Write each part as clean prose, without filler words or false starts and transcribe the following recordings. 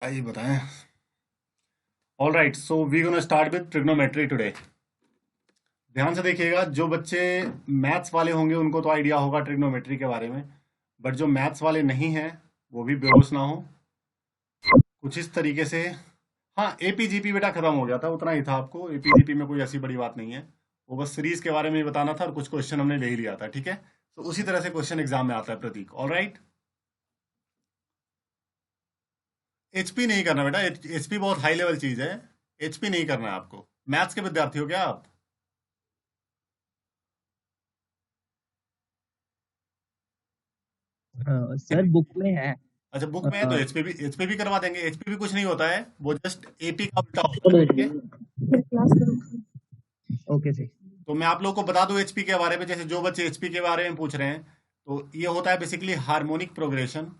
आइए बताएं। All right, so we gonna start with trigonometry today. ध्यान से देखिएगा, जो बच्चे मैथ्स वाले होंगे उनको तो आइडिया होगा ट्रिग्नोमेट्री के बारे में, बट जो मैथ्स वाले नहीं हैं वो भी बेहोश ना हो। कुछ इस तरीके से। हाँ, एपीजीपी बेटा खत्म हो गया था, उतना ही था। आपको एपीजीपी में कोई ऐसी बड़ी बात नहीं है, वो बस सीरीज के बारे में ही बताना था और कुछ क्वेश्चन हमने ले ही लिया था। ठीक है, तो उसी तरह से क्वेश्चन एग्जाम में आता है प्रतीक। ऑल राइट, एचपी नहीं करना बेटा, एचपी बहुत हाई लेवल चीज है। एचपी नहीं करना है आपको। मैथ्स के विद्यार्थी हो क्या आप? सर बुक में है। अच्छा, बुक में है तो अ, एचपी भी करवा देंगे। एचपी भी कुछ नहीं होता है, वो जस्ट एपी का उल्टा होता है। ठीक है, ओके सर। तो मैं आप लोगों को बता दूं एचपी के बारे में, जैसे जो बच्चे एचपी के बारे में पूछ रहे हैं, तो ये होता है basically harmonic progression.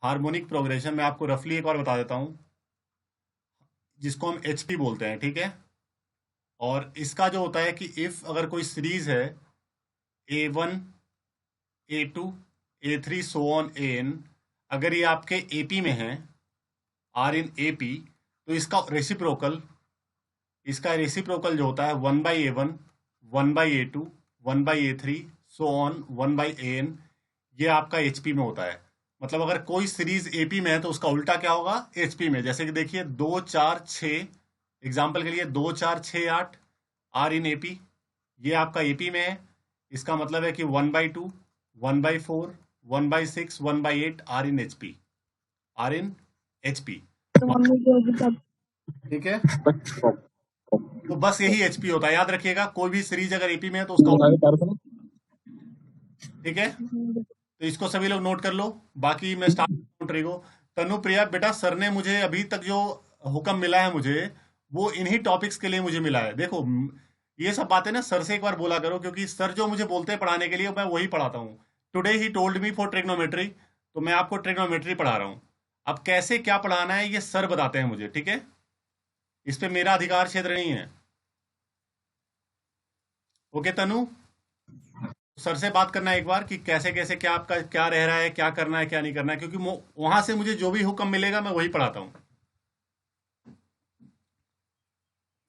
Harmonic progression मैं आपको रफली एक बार बता देता हूँ, जिसको हम एचपी बोलते हैं। ठीक है, और इसका जो होता है कि इफ अगर कोई सीरीज है A1, A2, A3 so on an, अगर ये आपके एपी में है, आर इन एपी, तो इसका रेसिप्रोकल जो होता है 1/A1, 1/A2, 1/A3 so on 1/AN, ये आपका एचपी में होता है। मतलब अगर कोई सीरीज एपी में है तो उसका उल्टा क्या होगा एचपी में। जैसे कि देखिए 2 4 6, एग्जाम्पल के लिए 2 4 6 8 आर इन एपी, ये आपका एपी में है। इसका मतलब है कि 1/2, 1/4, 1/6, 1/8 are in HP, are in HP. ठीक है, तो बस यही एचपी होता है, याद रखिएगा। कोई भी सीरीज अगर एपी में है तो उसका। ठीक है, तो इसको सभी लोग नोट कर लो। बाकी मैं स्टार्ट रही। तनुप्रिया बेटा, सर ने मुझे अभी तक जो हुक्म मिला है मुझे, वो इन्हीं टॉपिक्स के लिए मुझे मिला है। देखो, ये सब बातें ना सर से एक बार बोला करो, क्योंकि सर जो मुझे बोलते हैं पढ़ाने के लिए मैं वही पढ़ाता हूँ। Today he told me for trigonometry, तो मैं आपको ट्रिग्नोमेट्री पढ़ा रहा हूँ। अब कैसे क्या पढ़ाना है ये सर बताते हैं मुझे। ठीक है, इस पे मेरा अधिकार क्षेत्र नहीं है। ओके तनु, सर से बात करना है एक बार कि कैसे कैसे क्या आपका क्या रह रहा है, क्या करना है क्या नहीं करना है, क्योंकि वहां से मुझे जो भी हुक्म मिलेगा मैं वही पढ़ाता हूँ।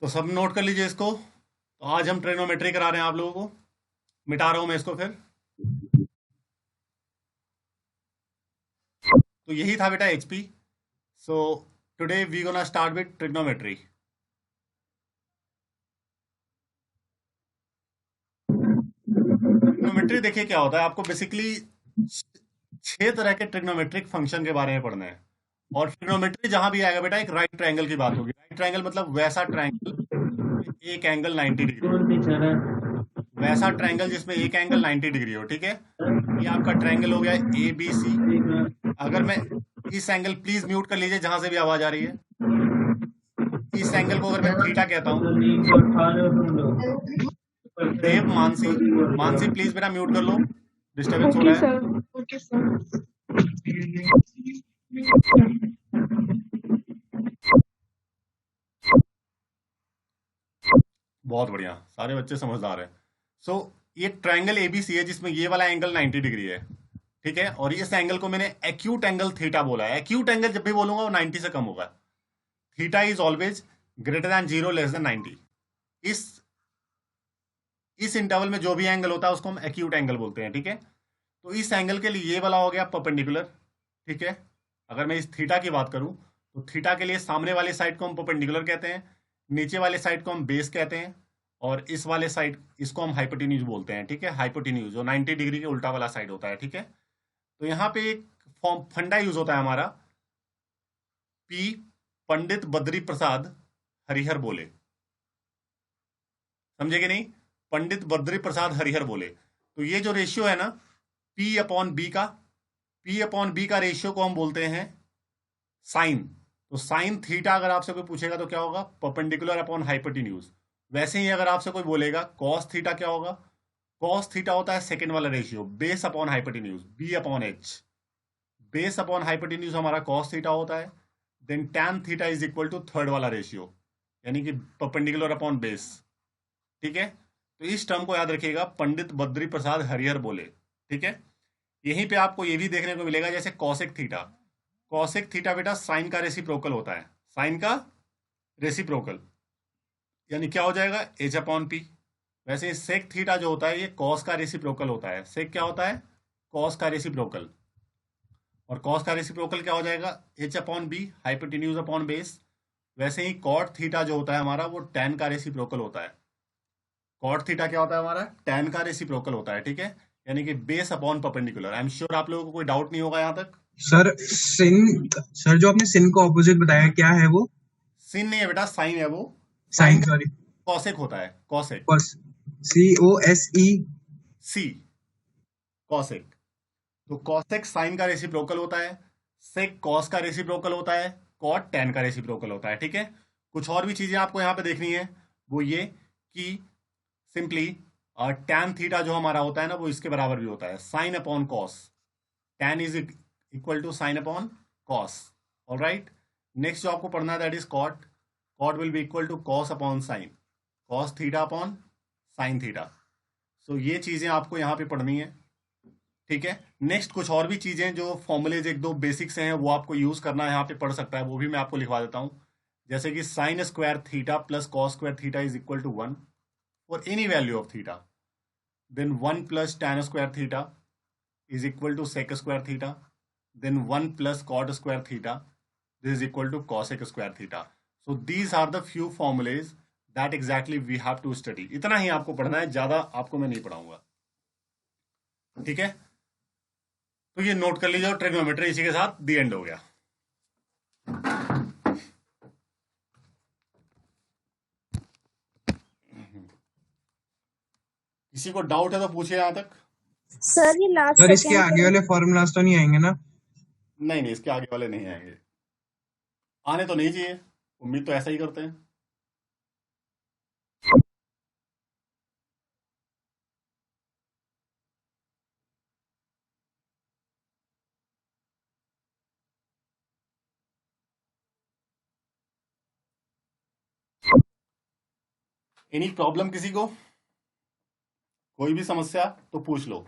तो सब नोट कर लीजिए इसको। तो आज हम ट्रिग्नोमेट्री करा रहे हैं आप लोगों को। मिटा रहा हूं मैं इसको फिर। तो यही था बेटा HP. So today we gonna start with trigonometry. Trigonometry देखिए क्या होता है, आपको बेसिकली 6 तरह के ट्रिग्नोमेट्रिक फंक्शन के बारे में पढ़ना है। और ट्रिग्नोमेट्री जहां भी आएगा बेटा, एक राइट ट्रायंगल की बात होगी। राइट ट्रायंगल मतलब वैसा ट्रायंगल एक एंगल 90 डिग्री, वैसा ट्रायंगल जिसमें एक एंगल 90 डिग्री हो। ठीक है, ये आपका ट्रायंगल हो गया ABC। अगर मैं इस एंगल, प्लीज म्यूट कर लीजिए जहां से भी आवाज आ रही है, इस एंगल को अगर मैं थीटा कहता हूं। देव, मानसी, मानसी प्लीज बेटा म्यूट कर लो, डिस्टरबेंस हो ओके रहा है। Sir, okay sir. बहुत बढ़िया, सारे बच्चे समझदार हैं। सो ये ट्रायंगल एबीसी है जिसमें ये वाला एंगल 90 डिग्री है। ठीक है, और इस एंगल को मैंने एक्यूट एंगल थीटा बोला है। एक्यूट एंगल जब भी बोलूंगा वो 90 से कम होगा। Theta is always greater than 0, less than 90। इस इस इंटरवल में जो भी एंगल होता है उसको हम एक्यूट एंगल बोलते हैं। ठीक है, तो इस एंगल के लिए ये वाला हो गया परपेंडिकुलर। ठीक है, अगर मैं इस थीटा की बात करूं तो थीटा के लिए सामने वाले साइड को हम परपेंडिकुलर कहते हैं, नीचे वाले साइड को हम बेस कहते हैं, और इस वाले साइड इसको हम हाइपोटेन्यूज बोलते हैं। ठीक है, हाइपोटेन्यूज जो 90 डिग्री के उल्टा वाला साइड होता है। ठीक है, तो यहाँ पे एक फॉर्म फंडा यूज होता है हमारा, पी पंडित बद्री प्रसाद हरिहर बोले। समझे कि नहीं? पंडित बद्री प्रसाद हरिहर बोले। तो ये जो रेशियो है ना, P अपॉन बी का, P अपॉन बी का रेशियो को हम बोलते हैं साइन। तो साइन थीटा अगर आपसे कोई पूछेगा तो क्या होगा? Perpendicular upon hypotenuse. वैसे ही अगर आपसे कोई बोलेगा कॉस थीटा क्या होगा? कॉस थीटा होता है सेकंड वाला ratio, base upon hypotenuse, B upon H. Base upon hypotenuse हमारा कॉस थीटा होता है। Then tan theta is equal to third वाला रेशियो, यानी कि परपेंडिकुलर अपॉन बेस। ठीक है, तो इस टर्म को याद रखिएगा, पंडित बद्री प्रसाद हरिहर बोले। ठीक है, यहीं पे आपको ये भी देखने को मिलेगा जैसे कॉसेक थीटा। कॉसेक थीटा बेटा साइन का रेसिप्रोकल होता है, साइन का रेसिप्रोकल, यानी क्या हो जाएगा एच अपॉन पी। वैसे सेक थीटा जो होता है ये कॉस का रेसिप्रोकल होता है। सेक क्या होता है, कॉस का रेसिप्रोकल, और कॉस का रेसिप्रोकल क्या हो जाएगा H upon B, hypotenuse upon base. वैसे ही कॉट थीटा जो होता है हमारा वो टैन का रेसिप्रोकल होता है। कॉट थीटा क्या होता है हमारा, टैन का रेसिप्रोकल होता है, ठीक है, यानी कि base upon perpendicular. I am sure आप लोगों को कोई डाउट नहीं होगा यहाँ तक। सर सर जो आपने सिन का ऑपोजिट बताया क्या है वो? सिन नहीं है बेटा, साइन है वो। साइन, साइन सॉरी, कॉसेक होता है, कॉसेक, कॉस, COSE। सी, कॉसेक। तो कॉसेक साइन का रेसिप्रोकल होता है, सेक कॉस का रेसिप्रोकल होता है, कॉट टैन का रेसिप्रोकल होता है, ठीक है। कुछ और भी चीजें आपको यहाँ पे देखनी है, वो ये कि सिंपली टैन थीटा जो हमारा होता है ना वो इसके बराबर भी होता है, sine upon cos. Tan is equal to sine upon cos. Alright, next जो आपको पढ़ना है that is cot. Cot will be equal to cos upon sine, cos theta upon sine theta. So ये चीजें आपको यहाँ पे पढ़नी है, ठीक है। नेक्स्ट कुछ और भी चीजें जो फॉर्मूलेज एक दो बेसिक्स हैं वो आपको यूज करना यहाँ पे पढ़ सकता है, वो भी मैं आपको लिखवा देता हूँ। जैसे कि sine square theta plus cos square theta is equal to 1 for any value of theta, then 1 plus tan square theta is equal to sec square theta, then 1 plus cot square theta, this is equal to cosec square theta. So these are the few formulas that exactly we have to study. इतना ही आपको पढ़ना है, ज्यादा आपको मैं नहीं पढ़ाऊंगा, ठीक है। तो ये नोट कर लीजिए, ट्रिग्नोमेट्री इसी के साथ दी एंड हो गया। किसी को डाउट है तो पूछिए यहां तक। सर ये लास्ट सर इसके आगे वाले फॉर्मूलाज तो नहीं आएंगे ना? नहीं नहीं, इसके आगे वाले नहीं आएंगे, आने तो नहीं चाहिए, उम्मीद तो ऐसा ही करते हैं। एनी प्रॉब्लम किसी को, कोई भी समस्या तो पूछ लो।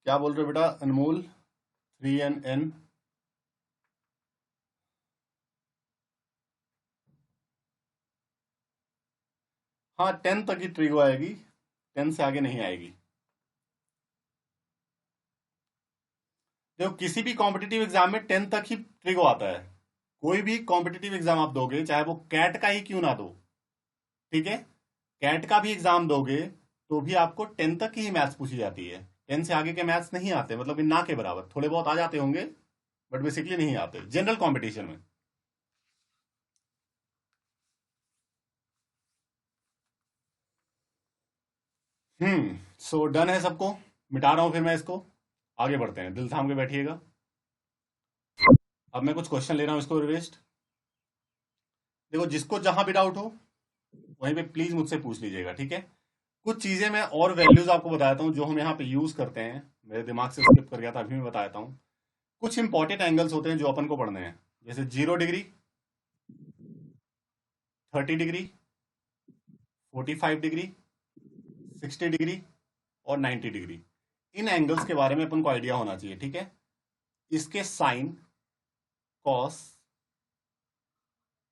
क्या बोल रहे हो बेटा अनमोल, 3n। हाँ 10 तक ही ट्रिगो आएगी, 10 से आगे नहीं आएगी। देखो किसी भी कॉम्पिटिटिव एग्जाम में 10 तक ही ट्रिगो आता है। कोई भी कॉम्पिटिटिव एग्जाम आप दोगे, चाहे वो कैट का ही क्यों ना दो, ठीक है, कैट का भी एग्जाम दोगे तो भी आपको 10 तक ही मैथ्स पूछी जाती है। 10 से आगे के मैथ्स नहीं आते, मतलब ना के बराबर, थोड़े बहुत आ जाते होंगे बट बेसिकली नहीं आते जनरल कॉम्पिटिशन में। सो डन है सबको, मिटा रहा हूं फिर मैं इसको, आगे बढ़ते हैं, दिल थाम के बैठिएगा। अब मैं कुछ क्वेश्चन ले रहा हूं, इसको रिवेस्ट देखो, जिसको जहां भी डाउट हो वहीं पे प्लीज मुझसे पूछ लीजिएगा, ठीक है। कुछ चीजें मैं और वैल्यूज आपको बताता हूं जो हम यहाँ पे यूज करते हैं, मेरे दिमाग से स्किप कर गया था, अभी मैं बताता हूं। कुछ इंपॉर्टेंट एंगल्स होते हैं जो अपन को पढ़ने हैं, जैसे 0 डिग्री, 30 डिग्री, 45 डिग्री, 60 डिग्री और 90 डिग्री। इन एंगल्स के बारे में अपन को आइडिया होना चाहिए, ठीक है। इसके साइन, कॉस,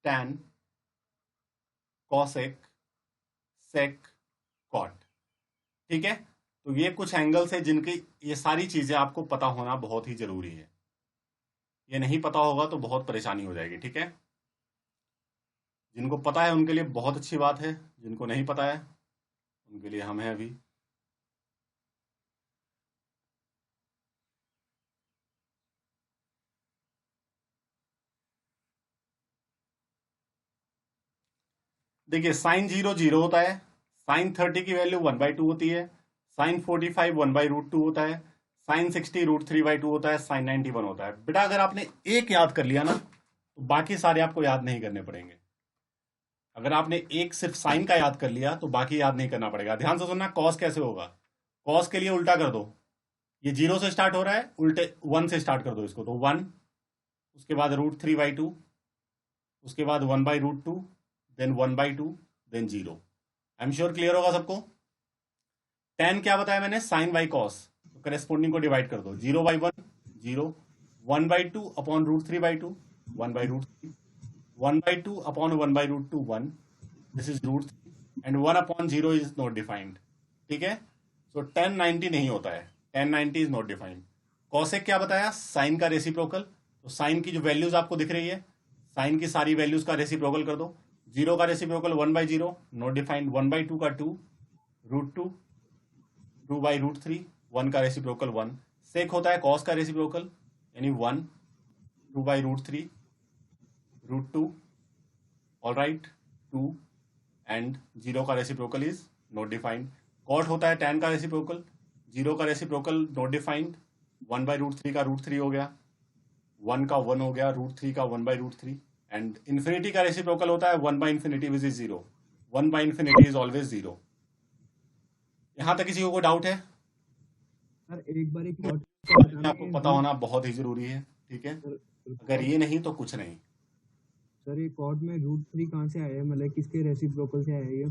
टैन, कॉसेक, सेक, कॉट, ठीक है। तो ये कुछ एंगल्स है जिनकी ये सारी चीजें आपको पता होना बहुत ही जरूरी है। ये नहीं पता होगा तो बहुत परेशानी हो जाएगी, ठीक है। जिनको पता है उनके लिए बहुत अच्छी बात है, जिनको नहीं पता है उनके लिए हम हैं अभी। देखिए साइन 0 0 होता है, साइन 30 की वैल्यू 1/2 होती है, साइन 45 1/√2 होता है, साइन 60 √3/2 होता है, साइन 91 होता है। बेटा अगर आपने एक याद कर लिया ना तो बाकी सारे आपको याद नहीं करने पड़ेंगे। अगर आपने एक सिर्फ साइन का याद कर लिया तो बाकी याद नहीं करना पड़ेगा। ध्यान से सुनना, कॉस कैसे होगा, कॉस के लिए उल्टा कर दो, ये 0 से स्टार्ट हो रहा है, उल्टे 1 से स्टार्ट कर दो इसको, तो 1, उसके बाद √3/2, उसके बाद 1/√2, then 1/2, then 0। I am sure clear होगा सबको। tan क्या बताया मैंने, साइन बाई कॉस, करेस्पॉन्डिंग को डिवाइड कर दो, 0/1 0, 1/2 upon √3/2 1/√3, 1/2 upon 1/√2 1, this is √3 and 1 upon 0 is not defined. ठीक है, सो tan 90 नहीं होता है, tan 90 is not defined. Cosec क्या बताया, साइन का रेसिप्रोकल। तो साइन की जो वैल्यूज आपको दिख रही है, साइन की सारी वैल्यूज का रेसिप्रोकल कर दो। 0 का रेसिप्रोकल 1/0 नॉट डिफाइंड, 1/2 का 2, √2, 2/√3, 1 का रेसिप्रोकल 1। सेक होता है कॉस का रेसिप्रोकल, यानी 1, 2/√3, √2, ऑल राइट 2 एंड 0 का reciprocal is not defined. Cot होता है tan का रेसिप्रोकल, 0 का रेसिप्रोकल नॉट डिफाइंड, 1/√3 का √3 हो गया, 1 का 1 हो गया, √3 का 1/√3 एंड इन्फिनिटी का रेसिप्रोकल होता है 1/∞ विच इज 0, 1/∞ इज ऑलवेज 0। यहां तक किसी को कोई डाउट है? सर एक बार एक नोट आपको पता होना बहुत ही जरूरी है, ठीक है, अगर ये नहीं तो कुछ नहीं। सर ये कॉर्ड में √3 कहाँ से आया है, मतलब किसके रेसिप्रोकल से आया है ये?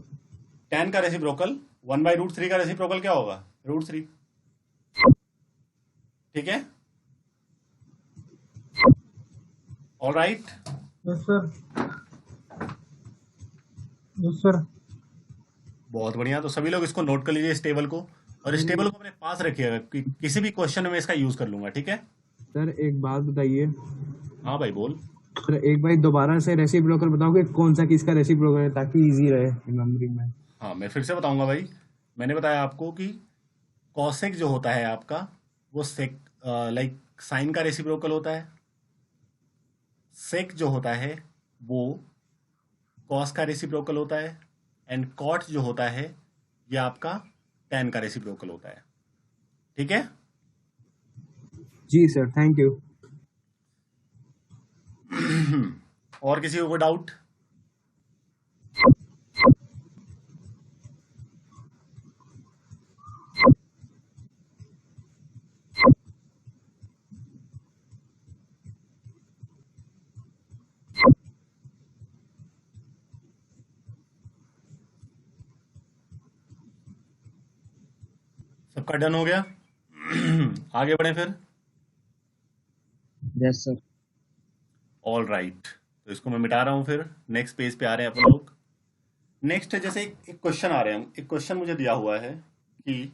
tan का रेसिप्रोकल 1/√3 का रेसिप्रोकल क्या होगा, √3। ठीक है, all right. Yes sir, yes sir. बहुत बढ़िया, तो सभी लोग इसको नोट कर लीजिए इस टेबल को, और इस टेबल को अपने पास रखिएगा कि किसी भी क्वेश्चन में इसका यूज कर लूंगा। ठीक है, सर एक बात बताइए, हाँ भाई बोल। सर एक बार दोबारा से रेसिप्रोकल बताओ कि कौन सा किसका रेसिप्रोकल है, ताकि इजी रहे रिमेम्बरिंग में। हाँ मैं फिर से बताऊंगा भाई, मैंने बताया आपको कि कॉसेक जो होता है आपका वो सेक लाइक साइन का रेसिप्रोकल होता है। सेक जो होता है वो कॉस का रेसिप्रोकल होता है, एंड कॉट जो होता है ये आपका tan का रेसिप्रोकल होता है। ठीक है, जी सर, थैंक यू। और किसी को कोई डाउट? सबका डन हो गया? आगे बढ़े फिर। Yes sir. ऑल राइट, तो इसको मैं मिटा रहा हूं, फिर नेक्स्ट पेज पे आ रहे हैं अपन लोग। नेक्स्ट जैसे एक क्वेश्चन आ रहे हैं, एक क्वेश्चन मुझे दिया हुआ है कि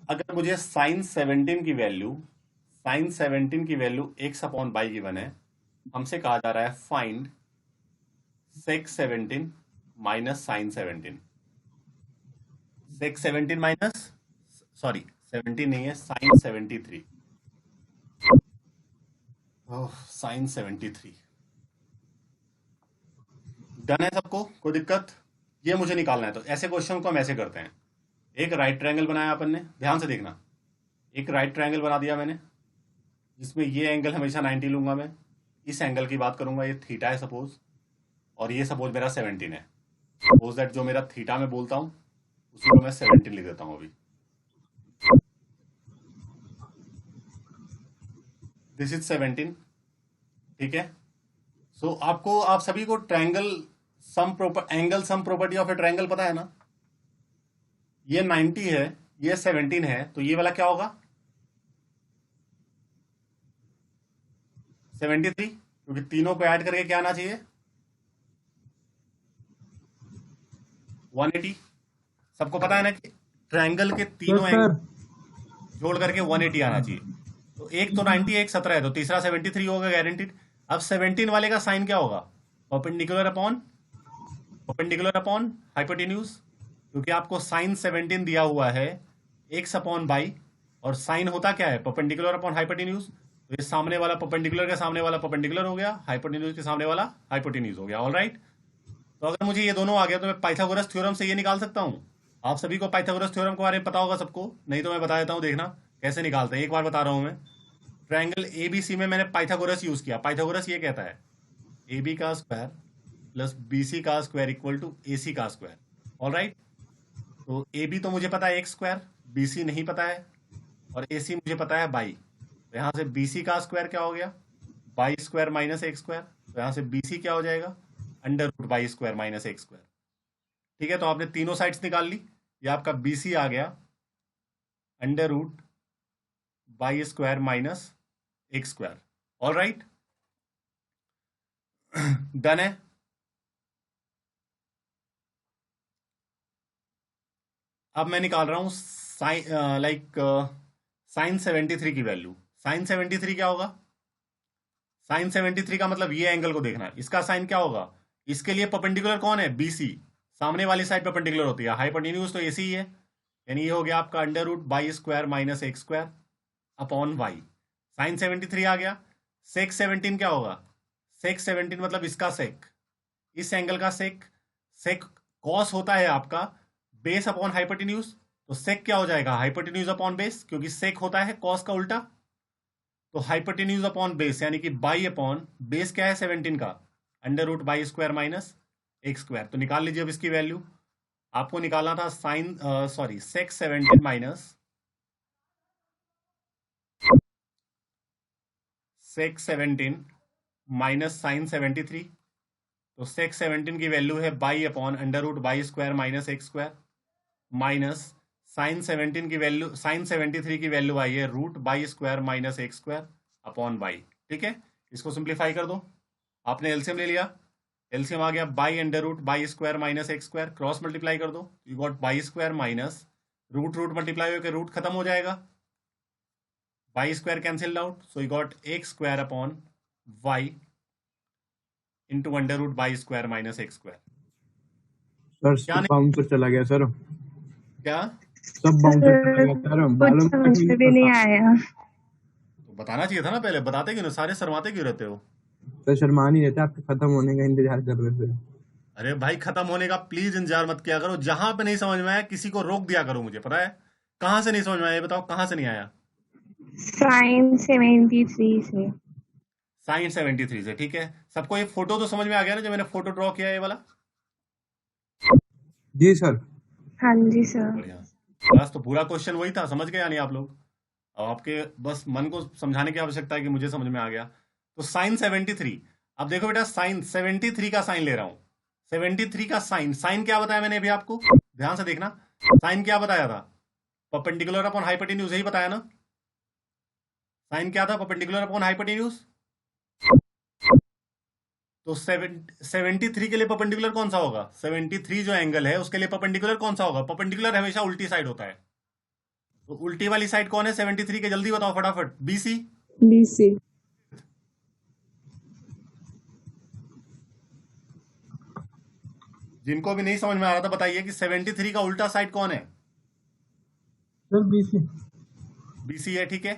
अगर मुझे साइन 17 की वैल्यू x/y गिवन है, हमसे कहा जा रहा है find sec 17 minus sine 17। sec 17 minus, sorry 17 नहीं है, साइन 73, साइन 73। डन है सबको, कोई दिक्कत? ये मुझे निकालना है, तो ऐसे क्वेश्चन को हम ऐसे करते हैं। एक राइट ट्रायंगल बनाया अपन ने, ध्यान से देखना, एक राइट ट्रायंगल बना दिया मैंने, जिसमें ये एंगल हमेशा 90 लूंगा मैं, इस एंगल की बात करूंगा, ये थीटा है सपोज, और ये सपोज मेरा 17 है। सपोज दैट जो मेरा थीटा में बोलता हूं उसी को मैं 17 लिख देता हूं अभी। This is 17। ठीक है, सो आप सभी को triangle angle sum property of A triangle पता है ना? ये 90 है, ये 17 है, तो ये वाला क्या होगा, 73, क्योंकि तीनों को ऐड करके क्या आना चाहिए, 180। सबको पता है ना कि ट्रायंगल के तीनों एंगल जोड़ करके 180 आना चाहिए। तो एक तो 90 एक 17 है, तो तीसरा 73 होगा गारंटीड। अब 17 वाले का साइन क्या होगा, परपेंडिकुलर अपॉन हाइपोटेन्यूज, क्योंकि आपको साइन 17 दिया हुआ है x/y, और साइन होता क्या है, परपेंडिकुलर अपॉन हाइपोटेन्यूज। तो ये सामने वाला परपेंडिकुलर के सामने वाला परपेंडिकुलर हो गया, हाइपोटेन्यूज के सामने वाला हाइपोटेन्यूज हो गया। ऑल राइट, तो अगर मुझे ये दोनों आ गया तो मैं पाइथागोरस थ्योरम से ये निकाल सकता हूं। आप सभी को पाइथागोरस थ्योरम के बारे में पता होगा सबको, नहीं तो मैं बता देता हूं, देखना कैसे निकालते हैं। एक बार बता रहा हूं मैं, ट्रायंगल एबीसी में मैंने पाइथागोरस यूज किया। पाइथागोरस ये कहता है AB का स्क्वायर प्लस BC का स्क्वायर इक्वल टू AC का स्क्वायर। ऑल राइट, तो AB तो मुझे पता है x स्क्वायर, BC नहीं पता है, और AC मुझे पता है बाई। तो यहाँ से BC का स्क्वायर क्या हो गया, by square minus x square. तो यहाँ से BC क्या हो जाएगा, √y square minus x square. ठीक है, तो आपने तीनों साइड्स निकाल ली, ये आपका BC आ गया under root Y square minus x square. All right, done है। अब मैं निकाल रहा हूं साइन 73 की वैल्यू। साइन 73 क्या होगा? साइन 73 का मतलब ये एंगल को देखना है, इसका साइन क्या होगा? इसके लिए परपेंडिकुलर कौन है? बीसी। सामने वाली साइड परपेंडिकुलर होती है, हाइपोटेन्यूज तो एसी ही है, यानी ये हो गया आपका under root Y square minus x square upon Y. Sine 73 आ गया। सेक 17 क्या होगा? सेक 17 मतलब इसका सेक, इस एंगल का सेक। सेक कॉस होता है आपका बेस अपॉन हाइपोटेन्यूज, तो सेक क्या हो जाएगा? हाइपोटेन्यूज अपॉन बेस, क्योंकि सेक होता है कॉस का उल्टा। तो हाइपोटेन्यूज अपॉन बेस यानी कि बाई अपॉन बेस क्या है 17 का? Under root Y square minus x square. तो निकाल लीजिए अब इसकी वैल्यू। आपको निकालना था sec 17 minus sec 17 minus sine 73। तो सेक 17 की वैल्यू है Y upon under root Y square minus x square minus sine 17 की वैल्यू, साइन 73 की वैल्यू आई है root Y square minus x square upon Y. ठीक है, इसको सिंप्लीफाई कर दो। आपने एलसीएम ले लिया, एलसीएम आ गया Y under root Y square minus x square, cross multiply कर दो, you got Y square minus root root multiply होकर रूट खत्म हो जाएगा, Y square cancelled out, so you got X square upon Y into under root Y square minus x square. क्या sir bouncer चला गया sir, क्या? सब bouncer चला गया सर, कुछ मालूम समझ में भी नहीं आया। तो बताना चाहिए था ना पहले, बताते क्यों ना? सारे शर्माते क्यों रहते हो? सर शर्मा नहीं रहते, आपके खत्म होने का इंतजार कर रहे थे। अरे भाई, खत्म होने का प्लीज इंतजार मत किया करो। जहां पे नहीं समझ में आया किसी को रोक दिया करो, मुझे पता है। कहां से नहीं समझ में आया, ये बताओ कहां से नहीं आया? साइन 73 से। साइन 73 से, ठीक है। सबको ये फोटो तो समझ में आ गया ना, जो मैंने फोटो ड्रॉ किया है ये वाला? जी सर। हाँ जी सर। बढ़िया। बस, तो पूरा क्वेश्चन वही था, समझ गए यानी आप लोग? अब आपके बस मन को समझाने की आवश्यकता है कि मुझे समझ में आ गया। तो साइन 73, अब देखो बेटा, साइन 73 का साइन ले रहा हूं। 73 का साइन, साइन क्या बताया मैंने अभी आपको? ध्यान से देखना, साइन क्या बताया था? परपेंडिकुलर अपॉन हाइपोटेन्यूज, यही बताया ना? साइन क्या था? Perpendicular upon hypotenuse. तो 73 के लिए परपेंडिकुलर कौन सा होगा? 73 जो एंगल है उसके लिए परपेंडिकुलर कौन सा होगा? परपेंडिकुलर हमेशा उल्टी साइड होता है, तो उल्टी वाली साइड कौन है 73 के? जल्दी बताओ फटाफट। बीसी। बीसी। जिनको भी नहीं समझ में आ रहा था बताइए कि 73 का उल्टा साइड कौन है? Sir BC. बीसी है, ठीक है।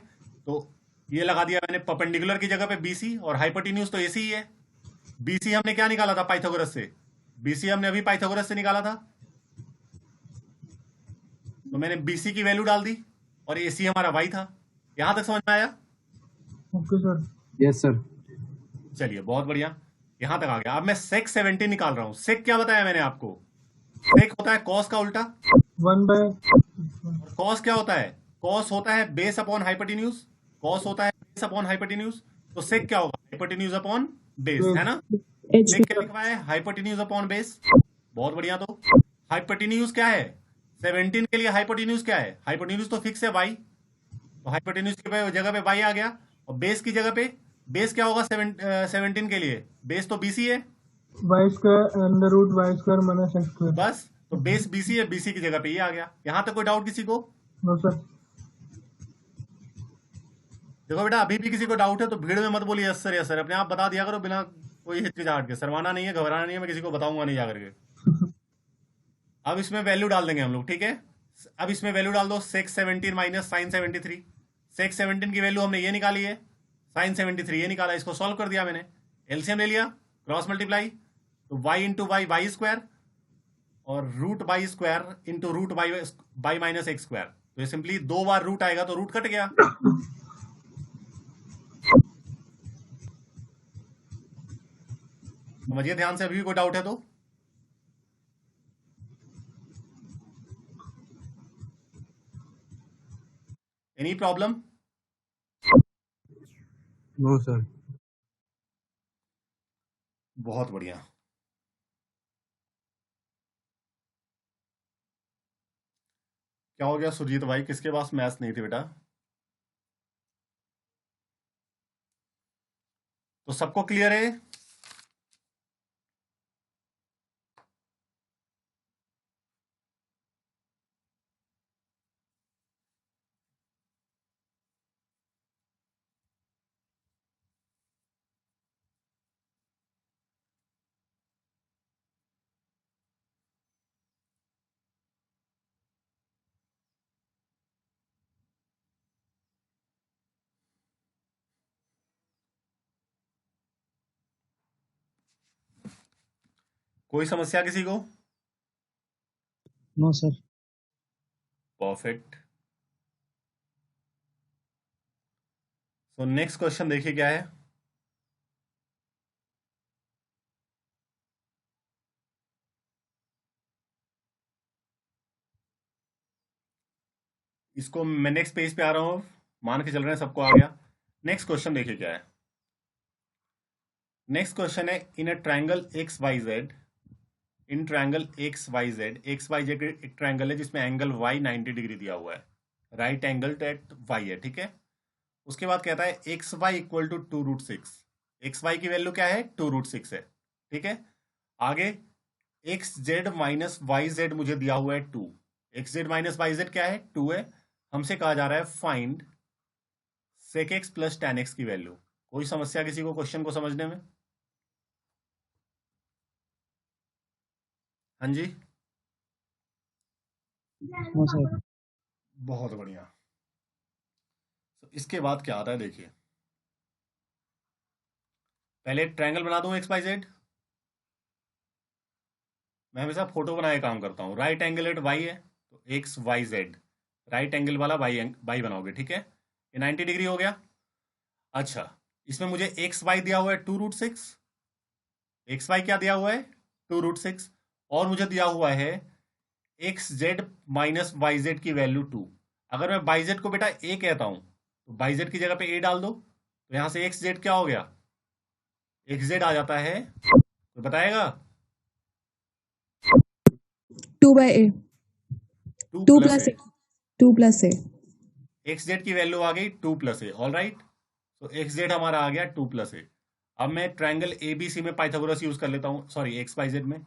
तो ये लगा दिया मैंने परपेंडिकुलर की जगह पे बीसी, और हाइपोटेन्यूज तो एसी ही है। बीसी हमने क्या निकाला था पाइथागोरस से? बीसी हमने अभी पाइथागोरस से निकाला था, तो मैंने बीसी की वैल्यू डाल दी, और एसी हमारा वाई था। यहां तक समझ में आया? Okay sir. Yes sir. चलिए, बहुत बढ़िया, यहां तक आ गया। अब मैं सेक 70 निकाल रहा हूं। सेक क्या बताया मैंने आपको? सेक होता है कॉस का उल्टा। 1/। और कॉस क्या होता है? कॉस होता है बेस अपॉन हाइपोटेन्यूज। कॉस होता है बेस अपॉन हाइपोटेन्यूज। तो सेक क्या होगा? हाइपोटेन्यूज अपॉन बेस, है ना? एच। सेक क्या लिखा है? Hypotenuse upon base. बहुत बढ़िया। तो हाइपोटेन्यूज क्या है? 17 के लिए हाइपोटेन्यूज क्या है? हाइपोटेन्यूज तो फिक्स है वाई, तो हाइपोटेन्यूज की जगह पे वाई आ गया। और बेस की जगह पे, बेस क्या होगा 17 के लिए? बेस तो बीसी है। Y square under root Y square minus x square. बस, तो बेस बीसी है, बीसी की जगह पे ये आ गया। यहां तक कोई डाउट किसी को? No sir. देखो बेटा, अभी भी किसी को डाउट है तो भीड़ में मत बोलिए यस सर यस सर, अपने आप बता दिया करो बिना कोई हिचकिचाहट के। शर्माना नहीं है, घबराना नहीं है, मैं किसी को बताऊंगा नहीं जाकर के। अब इसमें वैल्यू डाल देंगे हम लोग, ठीक है। अब इसमें वैल्यू डाल दो, सेक 17 माइनस साइन 73। सेक 17 की वैल्यू हमने ये निकाली है, साइन 73 ये निकाला, इसको सॉल्व कर दिया मैंने, एलसीएम ले लिया, क्रॉस मल्टीप्लाई, तो y into y y square, और root Y square into root y by minus x square. तो ये सिंपली 2 बार रूट आएगा तो रूट कट गया। समझिए ध्यान से, अभी भी कोई डाउट है तो? Any problem? No sir. बहुत बढ़िया। क्या हो गया सुरजीत भाई, किसके पास मैथ्स नहीं थी बेटा? तो सबको क्लियर है? कोई समस्या किसी को? No sir. परफेक्ट। तो नेक्स्ट क्वेश्चन देखिए क्या है। इसको मैं नेक्स्ट पेज पे आ रहा हूं, मान के चल रहे हैं सबको आ गया। नेक्स्ट क्वेश्चन देखिए क्या है। नेक्स्ट क्वेश्चन है, in a triangle x Y z, in triangle x Y z एक ट्रायंगल है जिसमें एंगल वाई 90 डिग्री दिया हुआ है, राइट एंगल एट वाई है, ठीक है। उसके बाद कहता है X Y equal to 2√6, X Y की वैल्यू क्या है 2√6 है, ठीक है। आगे X Z minus Y Z मुझे दिया हुआ है 2, X Z minus Y Z क्या है 2 है। हमसे कहा जा रहा है find sec X plus tan X की वैल्यू। कोई समस्या किसी को क्वेश्चन को समझने में? हाँ जी, नो सर। बहुत बढ़िया। तो इसके बाद क्या आता है देखिए, पहले एक ट्रायंगल बना दूं एक्स वाई जेड। मैं हमेशा फोटो बनाए काम करता हूँ। राइट एंगल एट वाई है तो X Y Z, right angle वाला वाई वाई बनाओगे, ठीक है। ये 90 डिग्री हो गया। अच्छा, इसमें मुझे एक्स वाई दिया हुआ है 2√6, एक्स वाई क्या दिया हुआ है 2√6, और मुझे दिया हुआ है X Z minus Y Z की वैल्यू 2। अगर मैं वाई जेड को बेटा ए कहता हूं तो वाई जेड की जगह पे ए डाल दो, तो यहां से एक्स जेड क्या हो गया, एक्स जेड आ जाता है, तो बताएगा 2/a, 2 2 plus plus A. a, 2 plus a. X Z की वैल्यू आ गई 2 प्लस ए, ऑल राइट। तो एक्स जेड हमारा आ गया 2 प्लस ए। अब मैं ट्रायंगल ए बी सी में पाइथागोरस यूज कर लेता हूँ, सॉरी एक्स वाई जेड में।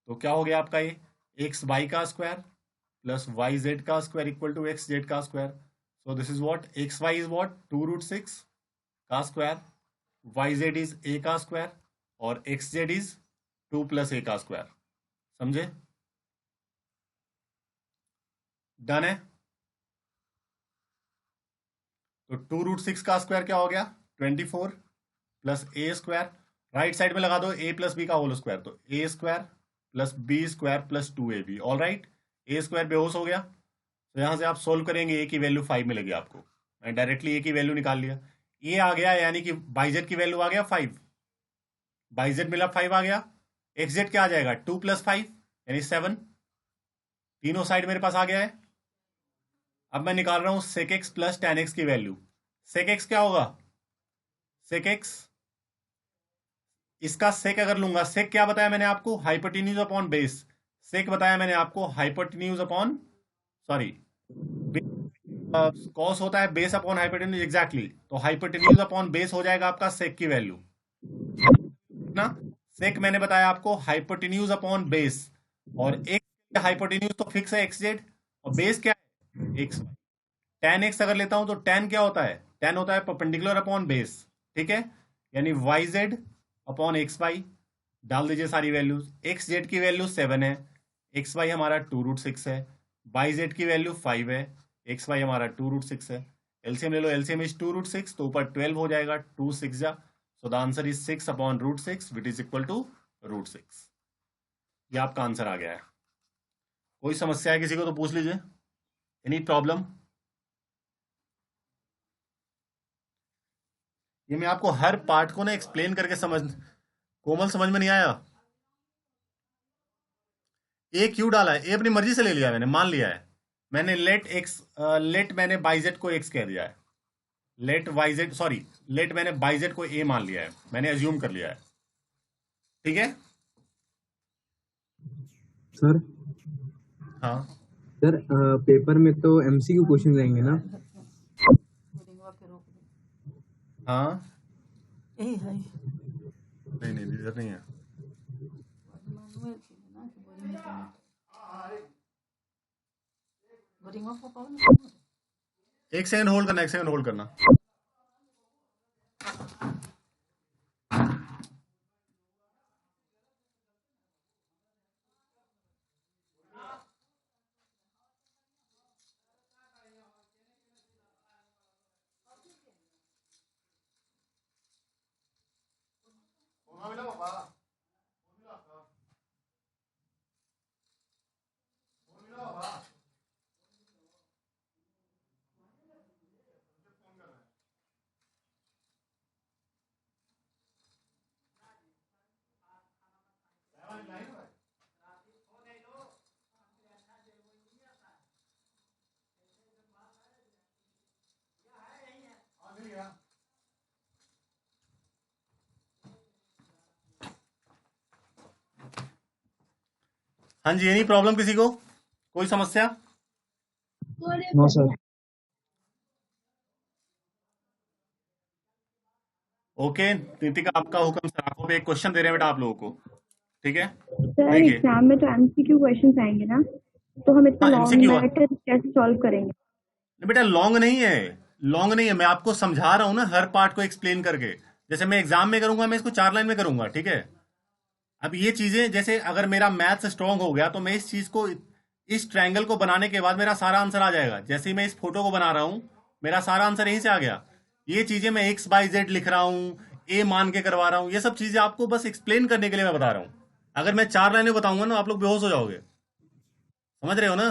तो क्या हो गया आपका ये, एक्स वाई का स्क्वायर प्लस वाई जेड का square equal to x z का square. So this is what, x y is what 2√6 का square, y z is a का स्क्वायर, और x z is 2 plus a का square. समझे? Done है। तो 2√6 का स्क्वायर क्या हो गया 24 plus a square, right side में लगा दो ए प्लस बी का होल स्क्वायर, तो a square plus B square plus 2ab, all right. A square बेहोश हो गया, तो यहां से आप सोल्व करेंगे, ए की वैल्यू 5 मिलेगी आपको। मैं डायरेक्टली ए की वैल्यू निकाल लिया, ए आ गया, यानी कि बाइजेड की वैल्यू आ गया 5, बाइजेड मिला 5 आ गया। एक्सजेड क्या आ जाएगा 2 प्लस 5 यानी 7, तीनों साइड मेरे पास आ गया है। अब मैं निकाल रहा हूं sec X plus tan X की वैल्यू। सेक एक्स क्या होगा, सेक एक्स, इसका सेक अगर लूंगा, सेक क्या बताया मैंने आपको, हाइपोटेन्यूज अपॉन बेस। सेक बताया मैंने आपको हाइपोटेन्यूज अपॉन, सॉरी, कॉस होता है बेस अपॉन हाइपोटेन्यूज, एग्जैक्टली। तो हाइपोटेन्यूज अपॉन बेस हो जाएगा आपका सेक की वैल्यू ना। सेक मैंने बताया आपको हाइपोटेन्यूज अपॉन बेस, और एक हाइपोटेन्यूज तो फिक्स है एक्स जेड, और बेस क्या है एक्स। टेन एक्स अगर लेता हूं तो टेन क्या होता है, टेन होता है परपेंडिकुलर अपॉन बेस, ठीक है। यानी Y Z upon X Y, डाल दीजिए सारी वैल्यूज। एक्स जेड की वैल्यू 7 है, एक्स वाई हमारा 2√6 है, वाई जेड की वैल्यू 5 है, एक्स वाई हमारा 2√6 है। एलसीएम ले लो, एलसीएम इज 2√6, तो ऊपर 12 हो जाएगा, 2 6 जा, so the answer is 6 upon √6 which is equal to √6। ये आपका आंसर आ गया है। कोई समस्या है किसी को तो पूछ लीजिए, एनी प्रॉब्लम? ये मैं आपको हर पार्ट को ना एक्सप्लेन करके समझ, कोमल समझ में नहीं आया? ए क्यू डाला है, ए अपनी मर्जी से ले लिया, मैंने मान लिया है। मैंने लेट एक्स, लेट मैंने बाइजेड को एक्स कह दिया है, लेट वाईजेड, सॉरी, लेट मैंने बाइजेड को ए मान लिया है, मैंने अज्यूम कर लिया है, ठीक है। सर हाँ सर पेपर में तो एमसीक्यू क्वेश्चन रहेंगे ना? हाँ, यही है नहीं नहीं इधर नहीं है। एक सेकंड होल्ड करना, एक सेकंड होल्ड करना। हाँ जी, एनी प्रॉब्लम किसी को, कोई समस्या? No sir. ओके नीतिका, आपका हुक्म सर। आपको पे एक क्वेश्चन दे रहे हैं बेटा आप लोगों को, ठीक है? सर देखिए, एग्जाम में तो एमसीक्यू क्वेश्चंस आएंगे ना, तो हम इतना हाँ लॉन्ग एमसीक्यू मैटर कैसे सॉल्व करेंगे? बेटा लॉन्ग नहीं है, लॉन्ग नहीं है, मैं आपको समझा रहा हूँ ना हर पार्ट को एक्सप्लेन करके। जैसे मैं एग्जाम में करूंगा, मैं इसको 4 लाइन में करूंगा, ठीक है? अब ये चीजें, जैसे अगर मेरा मैथ्स स्ट्रांग हो गया तो मैं इस चीज को, इस ट्रायंगल को बनाने के बाद मेरा सारा आंसर आ जाएगा। जैसे ही मैं इस फोटो को बना रहा हूं, मेरा सारा आंसर यहीं से आ गया। ये चीजें मैं एक्स बाई जेड लिख रहा हूं, ए मान के करवा रहा हूं, ये सब चीजें आपको बस एक्सप्लेन करने के लिए मैं बता रहा हूं। अगर मैं 4 लाइनें बताऊंगा ना, आप लोग बेहोश हो जाओगे। समझ रहे हो ना?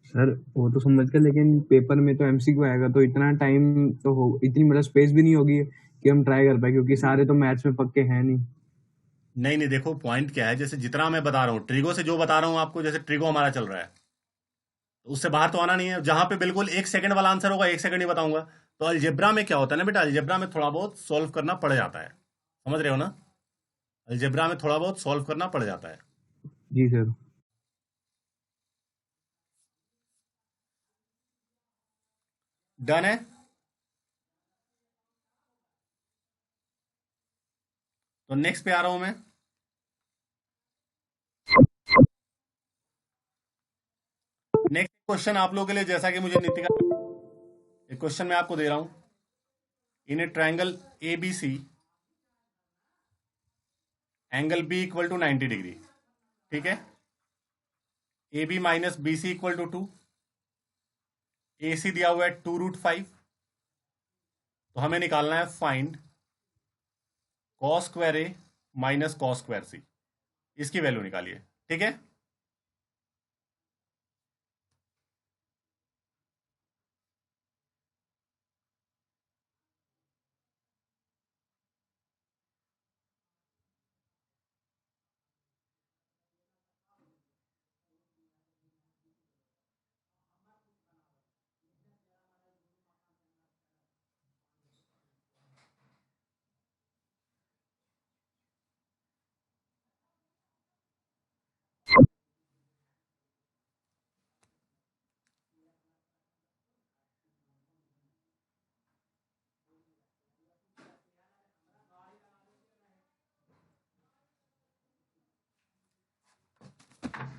सर वो तो समझ कर, लेकिन पेपर में तो एमसीक्यू आएगा तो इतना टाइम तो हो, इतनी मतलब स्पेस भी नहीं होगी कि हम ट्राई कर पाए, क्योंकि सारे तो मैथ्स में पक्के हैं नहीं। नहीं नहीं, देखो पॉइंट क्या है, जैसे जितना मैं बता रहा हूँ ट्रिगो से जो बता रहा हूँ आपको, जैसे ट्रिगो हमारा चल रहा है, तो उससे बाहर तो आना नहीं है। जहां पे बिल्कुल 1 सेकंड वाला आंसर होगा, 1 सेकंड ही बताऊंगा। तो अलजेब्रा में क्या होता है ना बेटा, अलजेब्रा में थोड़ा बहुत सॉल्व करना पड़ जाता है। समझ रहे हो ना? अलजेब्रा में थोड़ा बहुत सॉल्व करना पड़ जाता है। जी सर। डन है? तो नेक्स्ट पे आ रहा हूं मैं। नेक्स्ट क्वेश्चन आप लोगों के लिए, जैसा कि मुझे नीतिका, एक क्वेश्चन मैं आपको दे रहा हूं। In a triangle a B c, angle b equal to 90 degree, ठीक है? A B minus B c equal to 2, a c दिया हुआ है 2√5। तो हमें निकालना है find cos square a minus cos square c, इसकी वैल्यू निकालिए, ठीक है?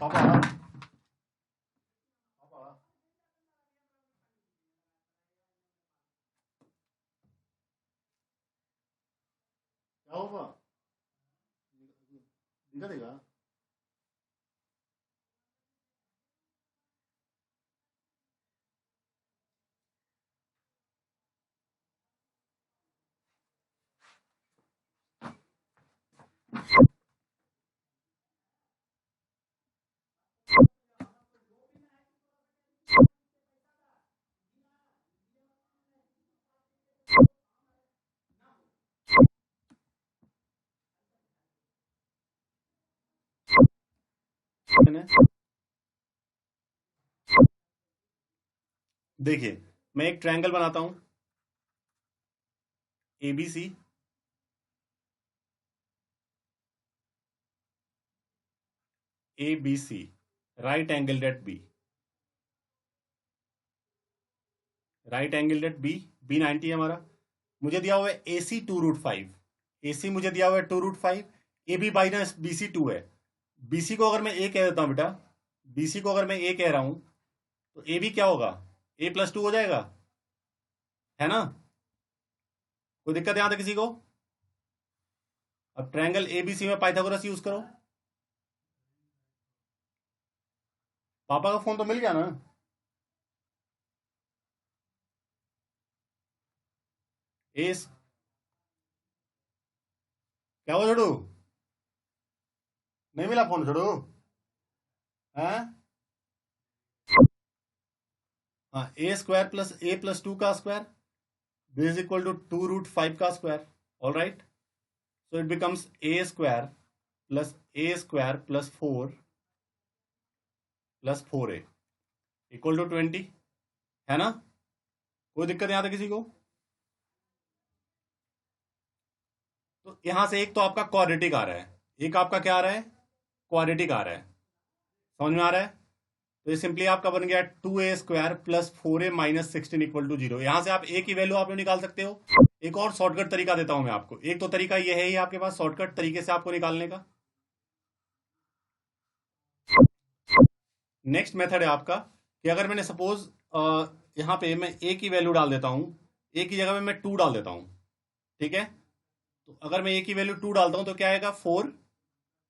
पापा, पापा, क्या होगा? दिखा देगा। देखिए, मैं एक ट्रायंगल बनाता हूं A B C, A B C, right angle at B, right angle at B, B 90 है हमारा। मुझे दिया हुआ है ए सी 2√5, ए सी मुझे दिया हुआ है 2√5, A B minus B C 2 है। बी सी को अगर मैं ए कह देता हूँ बेटा, बी सी को अगर मैं ए कह रहा हूँ तो ए बी क्या होगा, A+2 हो जाएगा, है ना? कोई दिक्कत यहां तक किसी को? अब ट्रायंगल ABC में पाइथागोरस यूज करो। पापा का फोन तो मिल गया ना? एस क्या हुआ छोड़ू? नहीं मिला फोन छोड़ू? हैं? हाँ, A² प्लस A+2 का square, this is equal to 2√5 का square. All right, so it becomes A² plus A² plus 4 plus 4A equal to 20, है ना? कोई दिक्कत यहां तक किसी को? तो यहां से एक तो आपका क्वाड्रेटिक आ रहा है, एक आपका क्या आ रहा है, क्वाड्रेटिक आ रहा है। समझ में आ रहा है? तो ये सिंपली आपका बन गया 2A² plus 4A minus 16 equal to 0। यहां से आप ए की वैल्यू आप निकाल सकते हो। एक और शॉर्टकट तरीका देता हूं मैं आपको। एक तो तरीका ये है ही आपके पास शॉर्टकट तरीके से आपको निकालने का। नेक्स्ट मेथड है आपका कि अगर मैंने सपोज यहां पे मैं ए की वैल्यू डाल देता हूं, ए की जगह में मैं 2 डाल देता हूं, ठीक है? तो अगर मैं ए की वैल्यू 2 डालता हूं तो क्या आएगा 4,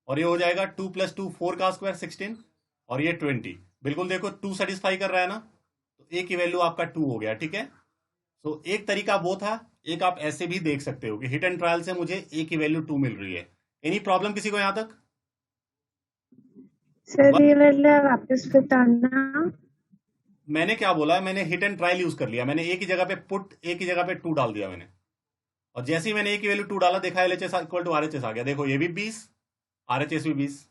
और ये हो जाएगा 2 + 2 4 का स्क्वायर 16, और ये 20। बिल्कुल देखो 2 सेटिस्फाई कर रहा है ना, तो ए की वैल्यू आपका 2 हो गया, ठीक है? तो एक तरीका वो था, एक आप ऐसे भी देख सकते हो कि हिट एंड ट्रायल से मुझे ए की वैल्यू 2 मिल रही है। एनी प्रॉब्लम किसी को यहां तक? सर ये वाला वापस बताना। मैंने क्या बोला, मैंने हिट एंड ट्रायल यूज कर लिया। मैंने ए की जगह पे ए की जगह पे 2 डाल दिया मैंने, और जैसे ही मैंने ए की वैल्यू 2 डाला देखा एलएचएस इक्वल टू आरएचएस आ गया। देखो ये भी 20, आरएचएस भी 20,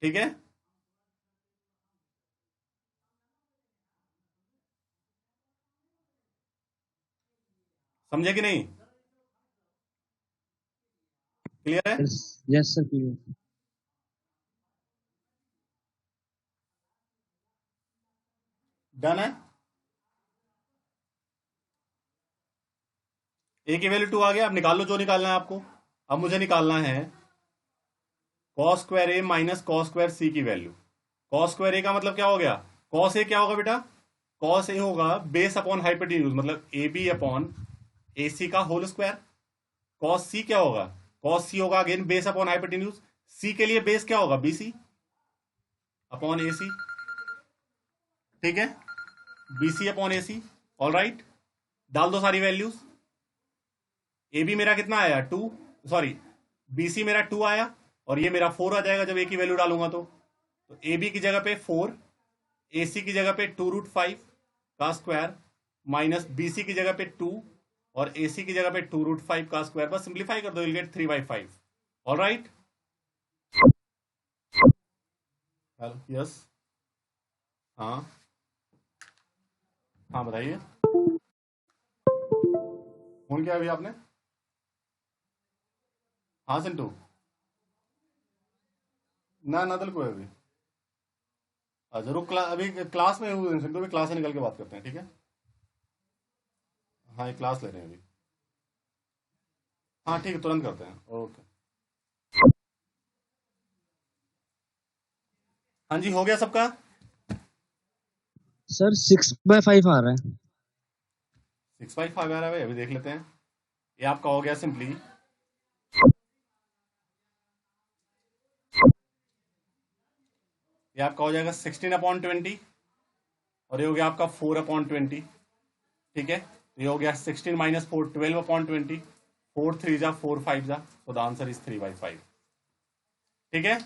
ठीक है? समझे कि नहीं? क्लियर है? Yes sir, clear. डन है? ए की वैल्यू 2 आ गया। अब निकाल लो जो निकालना है आपको। अब मुझे निकालना है cos square a minus cos square सी की वैल्यू। cos स्क्वायर ए का मतलब क्या हो गया, cos ए क्या होगा बेटा, cos ए होगा बेस अपॉन हाइपोटेन्यूज, मतलब ए बी अपॉन ए सी का होल स्क्वायर। cos सी क्या होगा, cos सी होगा अगेन बेस अपॉन हाइपोटेन्यूज। सी के लिए बेस क्या होगा, बी सी अपॉन ए सी, ठीक है? बी सी अपॉन ए सी। ऑल राइट, डाल दो सारी वैल्यूज। ए बी मेरा कितना आया 2, सॉरी बी सी मेरा 2 आया, और ये मेरा 4 आ जाएगा जब ए की वैल्यू डालूंगा तो ए बी की जगह पे 4, ए सी की जगह पे 2√5 का स्क्वायर माइनस बी सी की जगह पे 2, और ए सी की जगह पे 2√5 का स्क्वायर। बस सिंप्लीफाई कर दो, will get 3/5। All right, yes, हाँ हाँ बताइए। फोन किया अभी आपने? हाँ सिंटू, ना नदल को है अभी। अच्छा रुक, अभी क्लास में हूँ सिंटू, अभी क्लास से निकल के बात करते हैं, ठीक है? हाँ ये क्लास ले रहे हैं अभी। हाँ ठीक है, तुरंत करते हैं, ओके। हाँ जी, हो गया सबका? सर 6/5 आ रहा है। 6/5 आ रहा है भाई, अभी देख लेते हैं। ये आपका हो गया सिंपली, ये आपका हो जाएगा 16/20, और ये हो गया आपका 4/20, ठीक है? तो ये हो गया 16 माइनस 4 12/20, 4 3 जा 4 5 जा, तो द आंसर इज 3/5, ठीक है?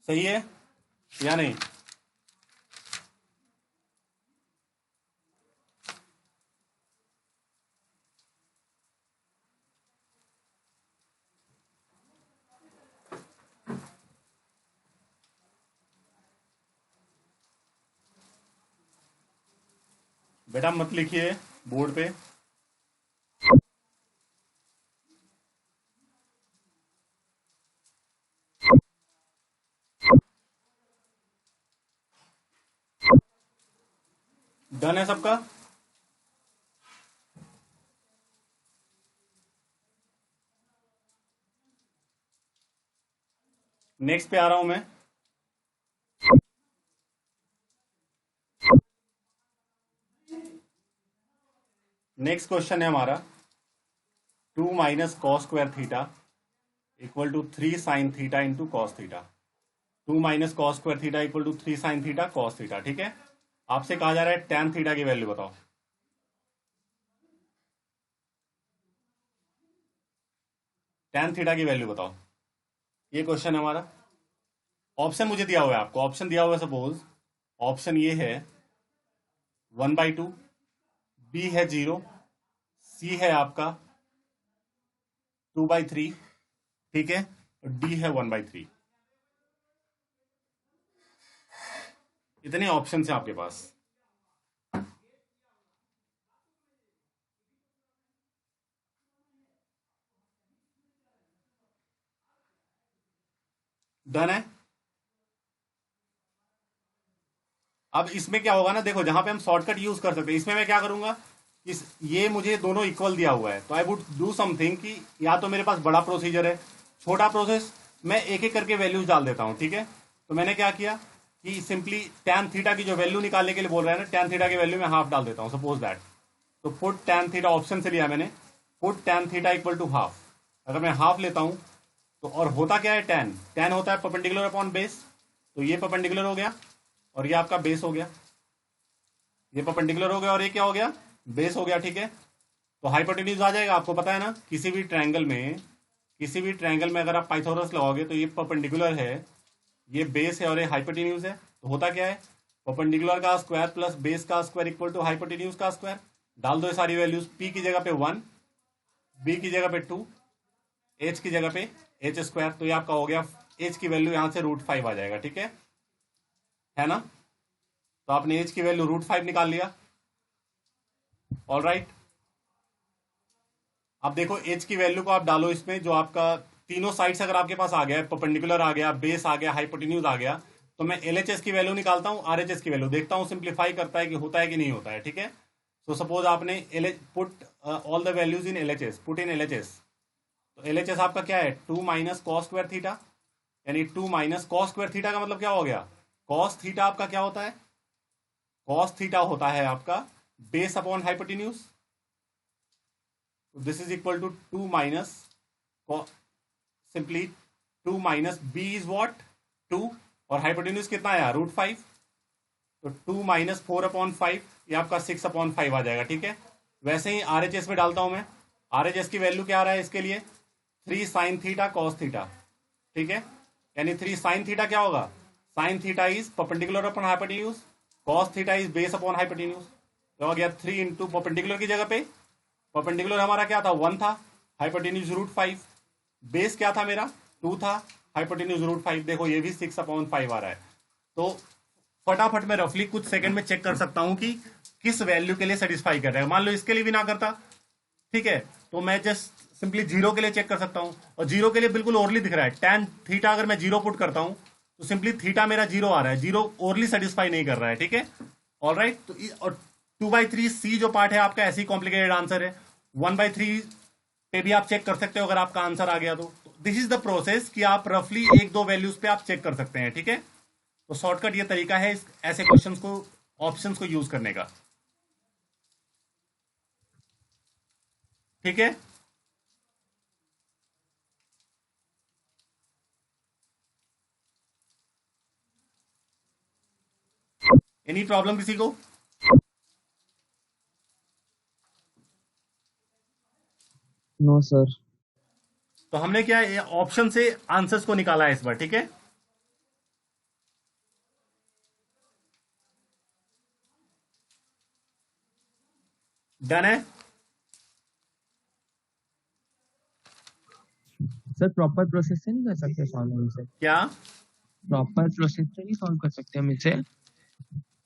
सही है या नहीं? बेटा मत लिखिए बोर्ड पे। डन है सबका? नेक्स्ट पे आ रहा हूं मैं। नेक्स्ट क्वेश्चन है हमारा 2 minus cos square theta equal to 3 sine theta into cos theta. 2 minus cos square theta equal to 3 sine theta cos theta. ठीक है, आपसे कहा जा रहा है tan थीटा की वैल्यू बताओ। tan थीटा की वैल्यू बताओ, ये क्वेश्चन है हमारा। ऑप्शन मुझे दिया हुआ है, आपको ऑप्शन दिया हुआ है। सपोज ऑप्शन ये है 1/2, बी है 0, सी है आपका 2/3, ठीक है, और डी है 1/3। इतने ऑप्शन है आपके पास। डन है? अब इसमें क्या होगा ना, देखो जहां पे हम शॉर्टकट यूज कर सकते हैं, इसमें मैं क्या करूंगा, ये मुझे दोनों इक्वल दिया हुआ है, तो आई वुड डू समथिंग कि या तो मेरे पास बड़ा प्रोसीजर है, छोटा प्रोसेस, मैं एक एक करके वैल्यूज डाल देता हूं। ठीक है, तो मैंने क्या किया कि सिंपली tan थीटा की जो वैल्यू निकालने के लिए बोल रहा है ना, tan थीटा की वैल्यू में हाफ डाल देता हूं, सपोज दैट। तो पुट tan थीटा ऑप्शन से लिया मैंने, put tan theta equal to half. अगर मैं हाफ लेता हूं तो, और होता क्या है, tan होता है परपेंडिकुलर अपॉन बेस, तो ये परपेंडिकुलर हो गया और ये आपका बेस हो गया, ये परपेंडिकुलर हो गया और ये क्या हो गया, बेस हो गया। ठीक है, तो हाइपोटेन्यूज आ जाएगा। आपको पता है ना, किसी भी ट्रायंगल में अगर आप पाइथागोरस लगाओगे तो ये परपेंडिकुलर है, ये बेस है और ये हाइपोटेन्यूज है, तो होता क्या है, परपेंडिकुलर का स्क्वायर प्लस बेस का स्क्वायर इक्वल टू हाइपोटेन्यूज का स्क्वायर। डाल दो ये सारी वैल्यूज, पी की जगह पे 1, बी की जगह पे 2, एच की जगह पे एच स्क्वायर, तो ये आपका हो गया, एच की वैल्यू यहां से √5 आ जाएगा। ठीक है ना, तो आपने एच की वैल्यू √5 निकाल लिया। ऑल राइट, अब देखो एच की वैल्यू को आप डालो इसमें, जो आपका तीनों साइड्स अगर आपके पास आ गया, परपेंडिकुलर आ गया, बेस आ गया, हाइपोटेन्यूज आ गया, तो मैं एलएचएस की वैल्यू निकालता हूं, आरएचएस की वैल्यू देखता हूं, सिंप्लीफाई करता है कि होता है कि नहीं होता है। ठीक है, तो सपोज आपने put all the values in LHS, put in LHS, तो एलएचएस आपका क्या है, 2 माइनस कॉस स्क्वायर थीटा, यानी 2 माइनस कॉस स्क्वायर थीटा का मतलब क्या हो गया, कॉस थीटा आपका क्या होता है, कॉस थीटा होता है आपका बेस अपॉन हाइपोटेन्यूज। तो this is equal to 2 minus, simply 2 minus B is what 2, और हाइपोटेन्यूज कितना आया √5, तो 2 माइनस 4/5, ये आपका 6/5 आ जाएगा। ठीक है, वैसे ही आरएचएस में डालता हूं मैं, आरएचएस की वैल्यू क्या आ रहा है इसके लिए, 3 साइन थीटा कॉस थीटा। ठीक है, यानी 3 साइन थीटा क्या होगा, sine theta is perpendicular upon hypotenuse, cos theta is base upon hypotenuse. तो हो गया 3 इंटू परपेंडिकुलर की जगह पे, परपेंडिकुलर हमारा क्या था 1 था, हाइपोटेन्यूज √5, बेस क्या था मेरा 2 था, हाइपोटेन्यूज √5, देखो ये भी 6/5 आ रहा है। तो फटाफट मैं रफली कुछ सेकंड में चेक कर सकता हूं कि किस वैल्यू के लिए सेटिस्फाई कर रहा है। मान लो इसके लिए भी ना करता, ठीक है, तो मैं जस्ट सिंपली 0 के लिए चेक कर सकता हूं, और 0 के लिए बिल्कुल ओरली दिख रहा है, tan थीटा अगर मैं 0 पुट करता हूं तो सिंपली थीटा मेरा 0 आ रहा है, 0 ओरली सेटिस्फाई नहीं कर रहा है। ठीक है, ऑल राइट, तो और 2/3 सी जो पार्ट है आपका ऐसी कॉम्प्लिकेटेड आंसर है, 1/3 पे भी आप चेक कर सकते हो अगर आपका आंसर आ गया तो दिस इज द प्रोसेस कि आप रफली 1-2 वैल्यूज पे आप चेक कर सकते हैं। ठीक है, तो शॉर्टकट ये तरीका है ऐसे क्वेश्चंस को, ऑप्शंस को यूज करने का। ठीक है, एनी प्रॉब्लम किसी को? No sir. तो हमने क्या ऑप्शन से आंसर्स को निकाला है इस बार। ठीक है, डन है? सर प्रॉपर प्रोसेस से नहीं कर सकते सॉल्व हम इसे, क्या प्रॉपर प्रोसेस से नहीं सॉल्व कर सकते हम इसे।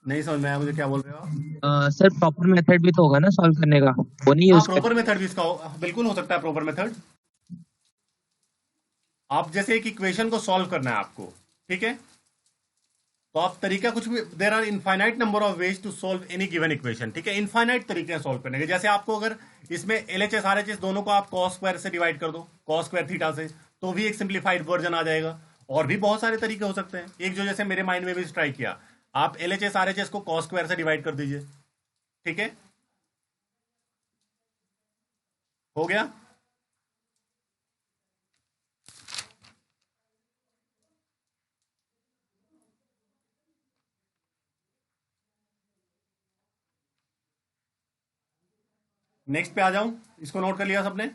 नहीं समझ में आया मुझे, क्या बोल रहे हो आप? सर प्रॉपर मेथड भी तो होगा ना सॉल्व करने का, वो नहीं हाँ, यूज प्रॉपर कर। मेथड भी इसका बिल्कुल हो सकता है प्रॉपर मेथड। आप जैसे एक इक्वेशन को सॉल्व करना है आपको, ठीक है, तो आप तरीका कुछ भी, there are infinite number of ways to solve any given equation, ठीक है, इनफाइनाइट तरीके हैं सॉल्व करने के। जैसे आपको अगर इसमें एलएचएस आरएचएस दोनों को आप कॉस स्क्वायर से डिवाइड कर दो, कॉस स्क्वायर थीटा से, तो भी एक सिंप्लीफाइड वर्जन आ जाएगा। और भी बहुत सारे तरीके हो सकते हैं, एक जो जैसे मेरे माइंड में भी ट्राई किया, आप एलएचएस आरएचएस को कॉस स्क्वायर से डिवाइड कर दीजिए, ठीक है, हो गया। नेक्स्ट पे आ जाऊं, इसको नोट कर लिया सबने?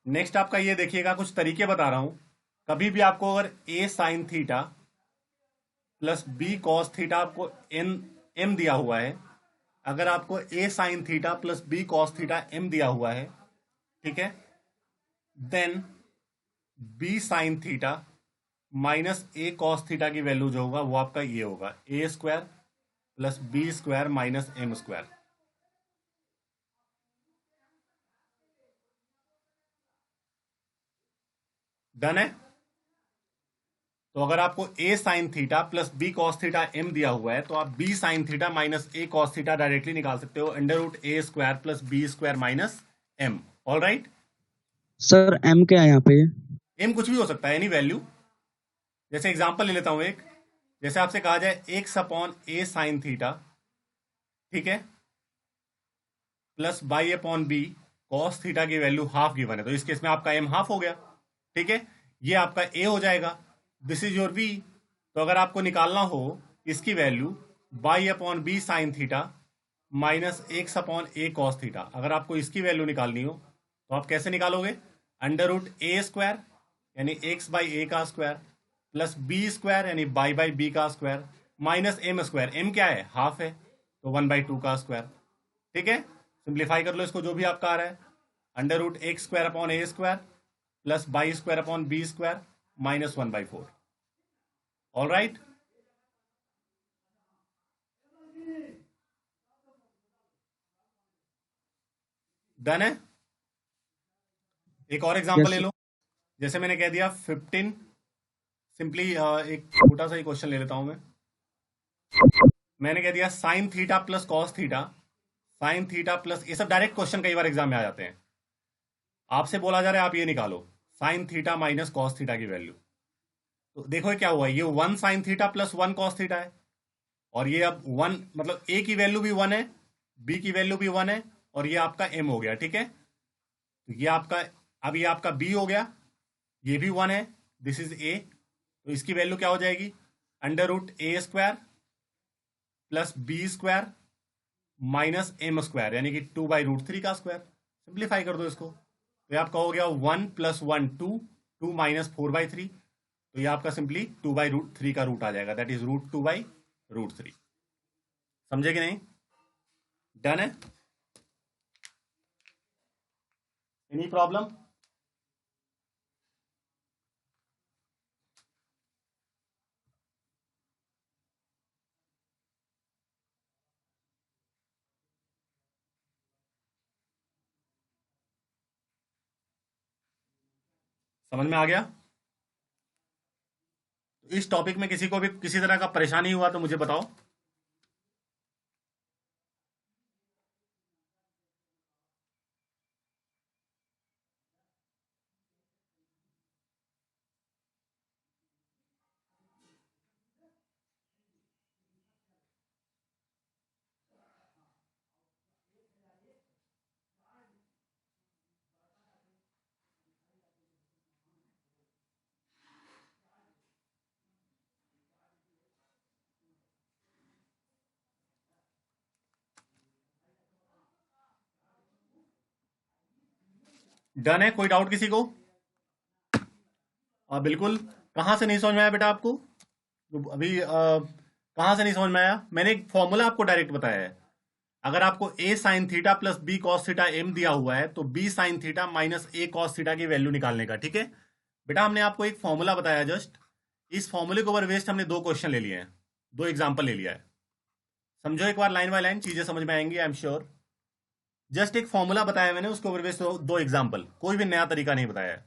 नेक्स्ट आपका ये देखिएगा, कुछ तरीके बता रहा हूं। कभी भी आपको अगर a sine theta plus b cos theta, आपको एन एम दिया हुआ है, अगर आपको a sine theta plus b cos theta m दिया हुआ है, ठीक है, then b sine theta minus a cos theta की वैल्यू जो होगा वो आपका ये होगा, a square plus B square minus M square. Done है? तो अगर आपको a sine theta plus b cos theta m दिया हुआ है, तो आप b sine theta minus a cos theta directly निकाल सकते हो, अंडर रूट ए square plus B square minus m. All right? Sir m क्या है यहाँ पे? एम कुछ भी हो सकता है, एनी वैल्यू। जैसे एग्जांपल ले लेता हूं एक, जैसे आपसे कहा जाए X upon A sine theta, ठीक है, plus Y upon B cos theta की वैल्यू हाफ गिवन है, तो इस केस में आपका एम हाफ हो गया, ठीक है, ये आपका ए हो जाएगा, दिस इज योर बी। तो अगर आपको निकालना हो इसकी value, Y upon B sine theta minus X upon A cos theta, अगर आपको इसकी वैल्यू निकालनी हो तो आप कैसे निकालोगे? अंडर रूट ए स्क्वायर यानी एक्स बाई ए का स्क्वायर प्लस बी स्क्वायर यानी बाई बी का square minus M square, M क्या है? हाफ है, तो 1/2 का स्क्वायर, ठीक है। सिंप्लीफाई कर लो इसको, जो भी आपका आ रहा है, under root X square upon A square plus Y square upon B square minus 1/4। All right? Done है? एक और एग्जांपल यस ले लो, जैसे मैंने कह दिया 15, सिंपली एक छोटा सा ही क्वेश्चन ले लेता हूं मैं। मैंने कह दिया sign theta plus cos theta, sign theta plus, ये सब डायरेक्ट क्वेश्चन कई बार एग्जाम में आ जाते हैं। आपसे बोला जा रहा है आप ये निकालो sign theta minus cos theta की वैल्यू, तो देखो ये क्या हुआ, ये 1 sign theta plus 1 cos theta है, और ये अब 1 मतलब ए की वैल्यू भी 1 है, बी की वैल्यू भी 1 है, और ये आपका एम हो गया, ठीक है। तो ये आपका, अब ये आपका बी हो गया, ये भी 1 है, दिस इज ए, तो इसकी वैल्यू क्या हो जाएगी? अंडर रूट ए square plus B square minus M square यानी कि 2/√3 का स्क्वायर। सिंप्लीफाई कर दो इसको, तो ये आपका हो गया 1 + 1 2, 2 - 4/3, तो ये आपका सिंपली 2/√3 का रूट आ जाएगा, दैट इज √2/√3। समझे कि नहीं? डन है? Any problem? समझ में आ गया? इस टॉपिक में किसी को भी किसी तरह का परेशानी हुआ तो मुझे बताओ। डन है? कोई डाउट किसी को? बिल्कुल कहाँ से नहीं समझ में आया बेटा आपको? अभी कहाँ से नहीं समझ में आया? मैंने एक फॉर्मूला आपको डायरेक्ट बताया है। अगर आपको a sin theta plus b cos theta m दिया हुआ है तो b sin theta minus a cos theta की वैल्यू निकालने का, ठीक है बेटा। हमने आपको एक फॉर्मूला बताया जस्ट, इस फॉर्मूले के ऊपर बेस्ड हमने 2 क्वेश्चन ले लिए हैं, 2 एग्जाम्पल ले लिया है। समझो एक बार लाइन बाय लाइन, चीजें समझ में आएंगी आई एम श्योर। जस्ट एक फॉर्मूला बताया मैंने, उसके ऊपर बेस्ड 2 एग्जाम्पल, कोई भी नया तरीका नहीं बताया है।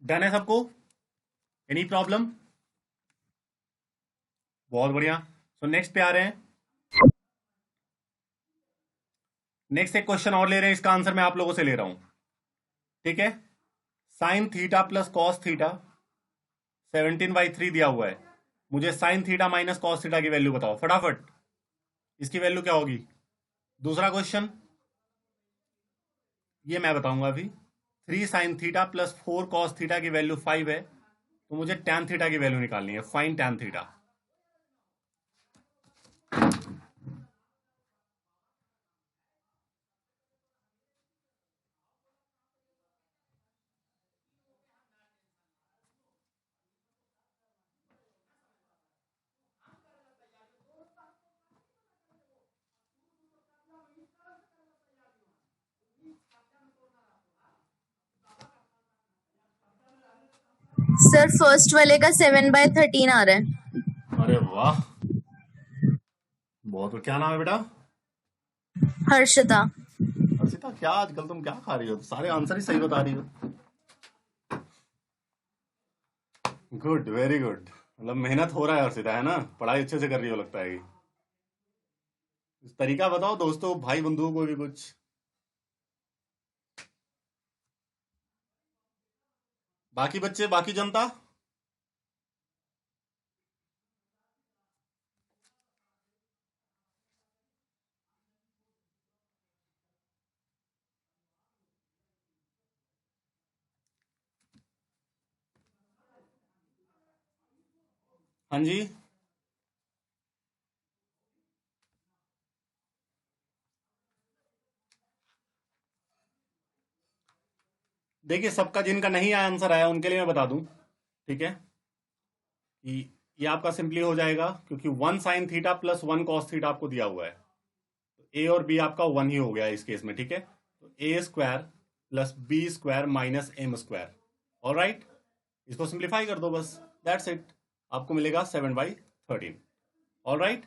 डन है सबको? Any problem? बहुत बढ़िया। सो नेक्स्ट पे आ रहे हैं। नेक्स्ट एक क्वेश्चन और ले रहे हैं, इसका आंसर मैं आप लोगों से ले रहा हूं, ठीक है। Sign theta plus cos theta 17/3 दिया हुआ है, मुझे sign theta minus cos theta की वैल्यू बताओ फटाफट। इसकी वैल्यू क्या होगी? दूसरा क्वेश्चन ये मैं बताऊंगा अभी। 3 sine theta plus 4 cos theta की वैल्यू 5 है, तो मुझे टैन थीटा की वैल्यू निकालनी है, fine tan theta. Sir first वाले का 7/13 आ रहा है। अरे वाह, बहुत। क्या नाम है बेटा? हर्षिता। हर्षिता, क्या आजकल तुम क्या खा रही हो? सारे आंसर ही सही बता रही हो। Good, very good. मतलब मेहनत हो रहा है हर्षिता, है ना? पढ़ाई अच्छे से कर रही हो लगता है। इस तरीका बताओ दोस्तों, भाई बंधुओं को भी कुछ। बाकी बच्चे, बाकी जनता? हाँ जी, देखिए सबका जिनका नहीं आया आंसर आया उनके लिए मैं बता दूं, ठीक है, कि ये आपका सिंपली हो जाएगा, क्योंकि 1 sign theta plus 1 cos theta आपको दिया हुआ है, तो ए और बी आपका 1 ही हो गया इस केस में, ठीक है। तो a square plus B square minus M square, all right. इसको सिंप्लीफाई कर दो बस, दैट्स इट। आपको मिलेगा 7/13, ऑल राइट।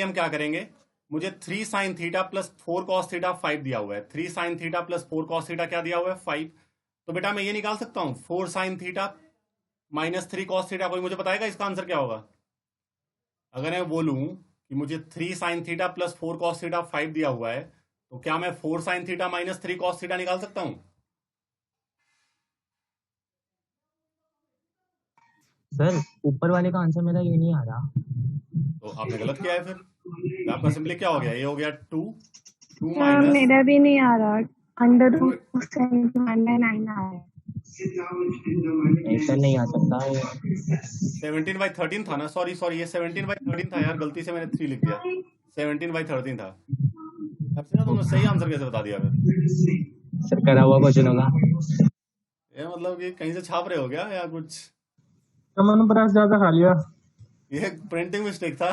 हम क्या करेंगे, मुझे 3 sine theta plus 4 cos theta 5 दिया हुआ है। 3 sine theta plus 4 cos theta क्या दिया हुआ है? 5। तो बेटा मैं ये निकाल सकता हूँ 4 sign theta minus 3 cos theta. कोई मुझे बताएगा इसका आंसर क्या होगा? अगर मैं बोलूं कि मुझे 3 sine theta plus 4 cos theta 5 दिया हुआ है, तो क्या मैं 4 sign theta minus 3 cos theta निकाल सकता हूँ? सर ऊपर वाले का आंसर मेरा ये नहीं आ रहा। तो आपने गलत किया है फिर। तो आपका सिंपली क्या हो गया? ये हो गया 2 सर माइनस, मेरा भी नहीं आ रहा, अंडर रूट 9 आ रहा है। ऐसा नहीं आ सकता। 17/13 था ना? सॉरी, ये 17/13 था यार, गलती से मैंने 3 लिख दिया। 17/13 था। अच्छा, तुमने सही आंसर कैसे बता दिया फिर? सर करा हुआ क्वेश्चन होगा। ये मतलब कि कहीं से छाप रहे हो क्या या कुछ? मैंने बरस ज्यादा खा लिया। ये प्रिंटिंग मिस्टेक था।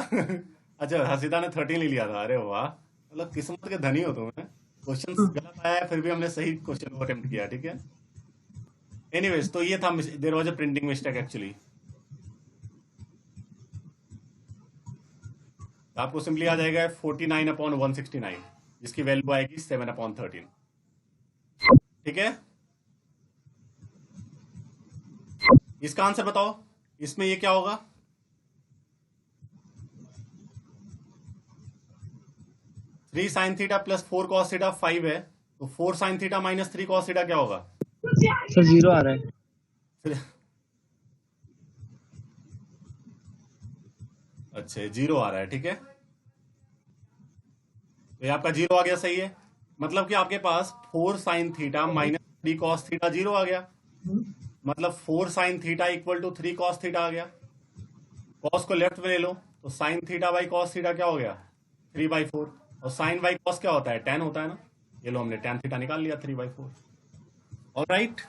अच्छा, हसीदा ने 13 ले लिया था। अरे वाह, मतलब किस्मत के धनी हो तुम। क्वेश्चन गलत आया है फिर भी हमने सही क्वेश्चन को अटेम्प्ट किया, ठीक है। एनीवेज, तो ये था, there was a printing mistake actually. आपको सिंपली आ जाएगा 49/169, जिसकी वैल्यू आएगी 7/13। ठीक है, इसका आंसर बताओ, इसमें ये क्या होगा? 3 sin theta plus 4 cos theta 5 है, तो 4 sin theta minus 3 cos theta क्या होगा? सर 0 आ रहा है। अच्छा, 0 आ रहा है। ठीक है, तो ये आपका 0 आ गया, सही है। मतलब कि आपके पास 4 sin theta minus 3 cos theta 0 आ गया। मतलब 4 sin theta equal to 3 cos theta आ गया। cos को लेफ्ट में ले लो, तो sin theta by cos theta क्या हो गया? 3/4। और sin बाई cos क्या होता है? tan होता है ना। ये लो, हमने tan थीटा निकाल लिया 3/4। ऑलराइट।